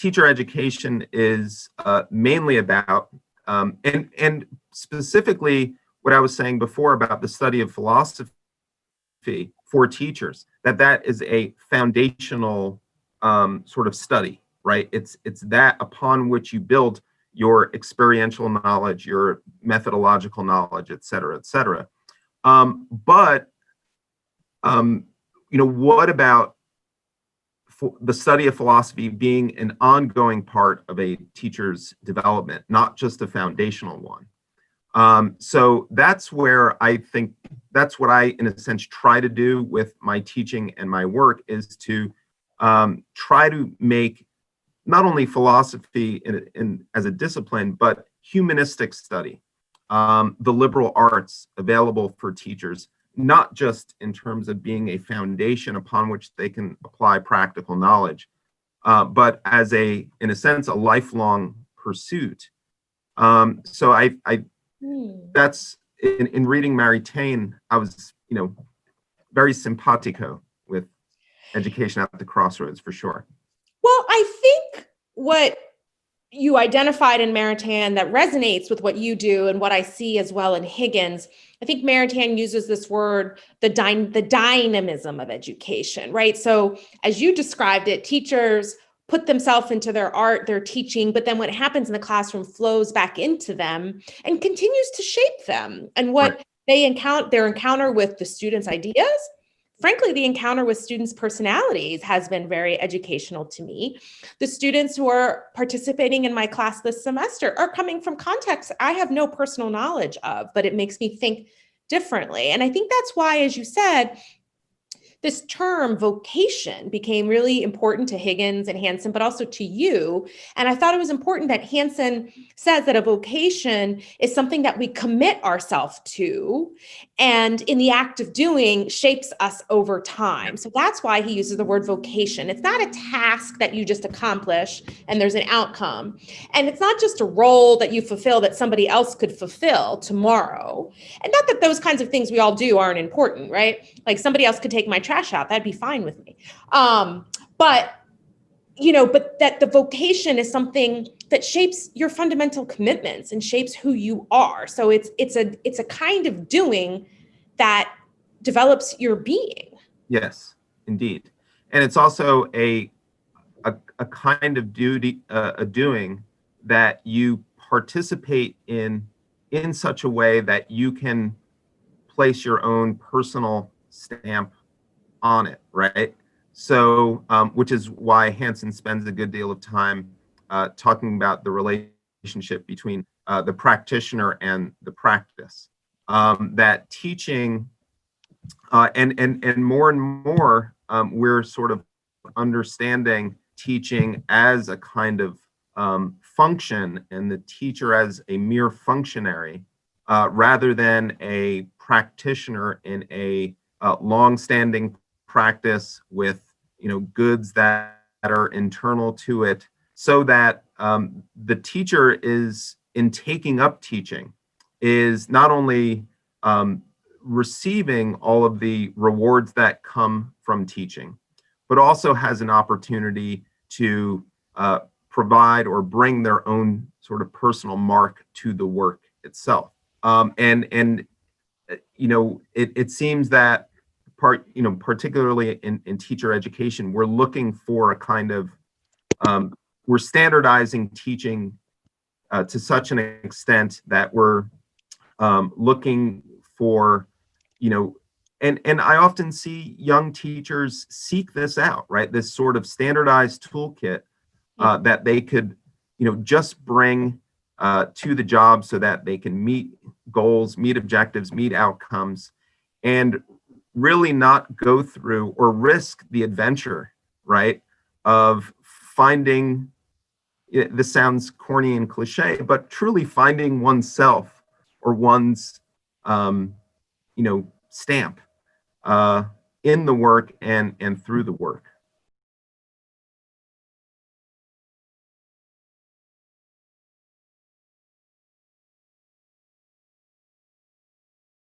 teacher education is mainly about, and specifically what I was saying before about the study of philosophy for teachers, that is a foundational sort of study, right? It's that upon which you build your experiential knowledge, your methodological knowledge, et cetera, et cetera. But what about the study of philosophy being an ongoing part of a teacher's development, not just a foundational one? So that's where I think, that's what I, in a sense, try to do with my teaching and my work, is to try to make not only philosophy as a discipline, but humanistic study, the liberal arts available for teachers, not just in terms of being a foundation upon which they can apply practical knowledge, but as in a sense, a lifelong pursuit. So that's in reading Maritain, I was, very simpatico with education at the crossroads, for sure. Well, I think what you identified in Maritain that resonates with what you do and what I see as well in Higgins, I think Maritain uses this word, the dynamism of education, right? So as you described it, teachers put themselves into their art, their teaching, but then what happens in the classroom flows back into them and continues to shape them. And what they their encounter with the students' ideas, frankly, the encounter with students' personalities has been very educational to me. The students who are participating in my class this semester are coming from contexts I have no personal knowledge of, but it makes me think differently. And I think that's why, as you said, this term vocation became really important to Higgins and Hansen, but also to you. And I thought it was important that Hansen says that a vocation is something that we commit ourselves to, and in the act of doing shapes us over time. So that's why he uses the word vocation. It's not a task that you just accomplish and there's an outcome. And it's not just a role that you fulfill that somebody else could fulfill tomorrow. And not that those kinds of things we all do aren't important, right? Like somebody else could take my trash out. That'd be fine with me. But that the vocation is something that shapes your fundamental commitments and shapes who you are. So it's a kind of doing that develops your being. Yes, indeed. And it's also a kind of duty, a doing that you participate in such a way that you can place your own personal stamp on it, right? So, which is why Hansen spends a good deal of time talking about the relationship between the practitioner and the practice. That teaching, and more, we're sort of understanding teaching as a kind of function, and the teacher as a mere functionary, rather than a practitioner in a long-standing practice with goods that are internal to it, so that the teacher is, in taking up teaching, is not only receiving all of the rewards that come from teaching, but also has an opportunity to provide or bring their own sort of personal mark to the work itself. It seems that particularly in teacher education, we're looking for a kind of, we're standardizing teaching to such an extent that we're looking for, and I often see young teachers seek this out, right? This sort of standardized toolkit that they could, just bring to the job so that they can meet goals, meet objectives, meet outcomes, and really not go through or risk the adventure, right, of finding, this sounds corny and cliche, but truly finding oneself or one's, stamp in the work and through the work.